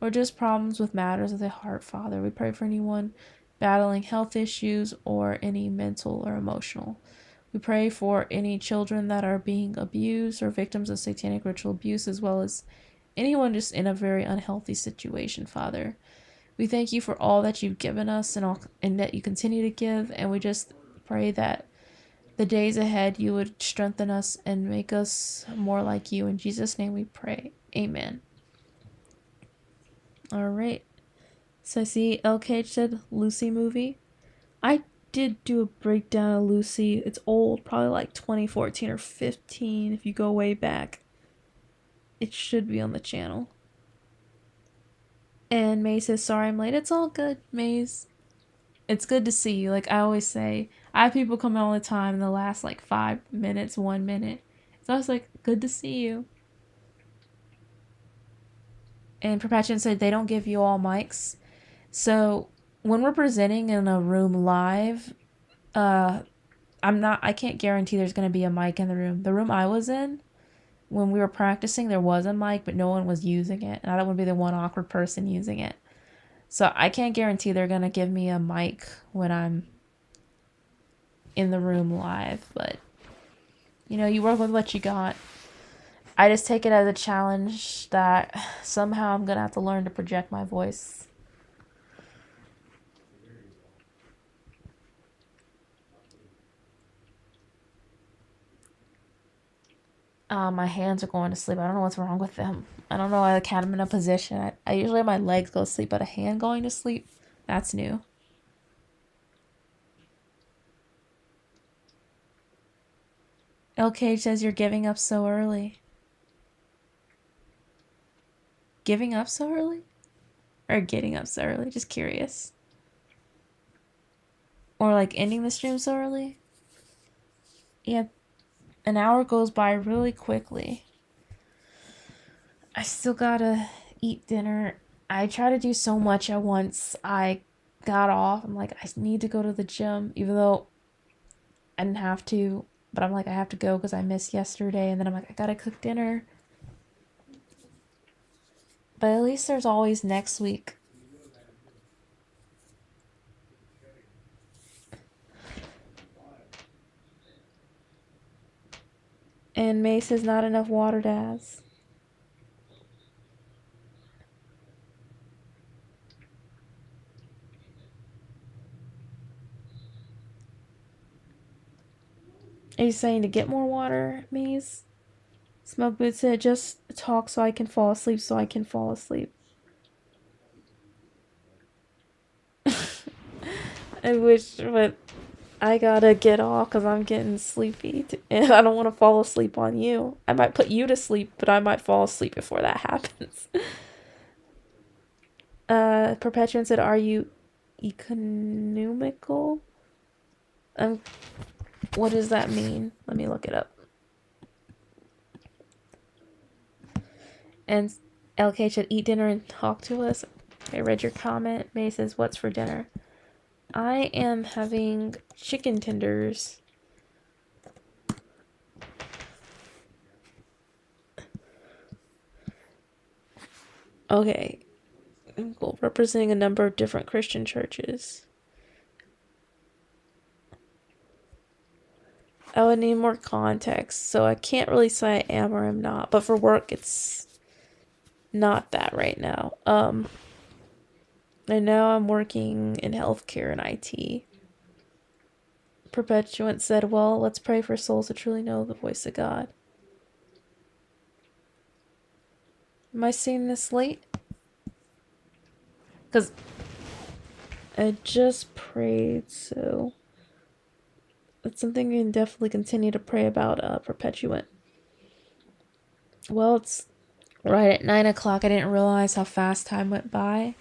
or just problems with matters of the heart, Father. We pray for anyone battling health issues or any mental or emotional. We pray for any children that are being abused or victims of satanic ritual abuse, as well as anyone just in a very unhealthy situation, Father. We thank you for all that you've given us and that you continue to give, and we just pray that the days ahead you would strengthen us and make us more like you. In Jesus' name we pray. Amen. All right. So I see LK said Lucy movie. I did do a breakdown of Lucy. It's old, probably like 2014 or 15 if you go way back. It should be on the channel. And May says, sorry I'm late. It's all good, Maze. It's good to see you. Like I always say, I have people come all the time in the last like 5 minutes, 1 minute. So I was like, good to see you. And Perpetuan said they don't give you all mics. So when we're presenting in a room live, I can't guarantee there's going to be a mic in the room. The room I was in, when we were practicing, there was a mic, but no one was using it. And I don't want to be the one awkward person using it. So I can't guarantee they're going to give me a mic when I'm in the room live. But, you work with what you got. I just take it as a challenge that somehow I'm going to have to learn to project my voice. My hands are going to sleep. I don't know what's wrong with them. I don't know why I had them in a position. I usually have my legs go to sleep, but a hand going to sleep, that's new. LK says you're giving up so early. Giving up so early? Or getting up so early? Just curious. Or like ending the stream so early? Yeah, an hour goes by really quickly. I still gotta eat dinner. I try to do so much at once. I got off. I'm like, I need to go to the gym, even though I didn't have to. But I'm like, I have to go because I missed yesterday. And then I'm like, I gotta cook dinner. But at least there's always next week. And May says not enough water, Daz. Are you saying to get more water, Maze? Smoke Boots said, just talk so I can fall asleep so I can fall asleep. I wish, but I gotta get off because I'm getting sleepy. And I don't want to fall asleep on you. I might put you to sleep, but I might fall asleep before that happens. Perpetuan said, are you economical? What does that mean? Let me look it up. And LK should eat dinner and talk to us. I read your comment. May says, what's for dinner? I am having chicken tenders. Okay. Representing a number of different Christian churches. I would need more context, so I can't really say I am or am not. But for work, it's not that right now. And now I'm working in healthcare and IT. Perpetuant said, well, let's pray for souls to truly know the voice of God. Am I seeing this late? Because I just prayed, so it's something we can definitely continue to pray about, Perpetuant. Well, it's right at 9 o'clock. I didn't realize how fast time went by.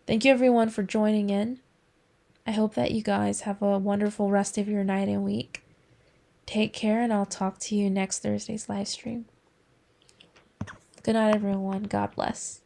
Thank you everyone for joining in. I hope that you guys have a wonderful rest of your night and week. Take care, and I'll talk to you next Thursday's live stream. Good night, everyone. God bless.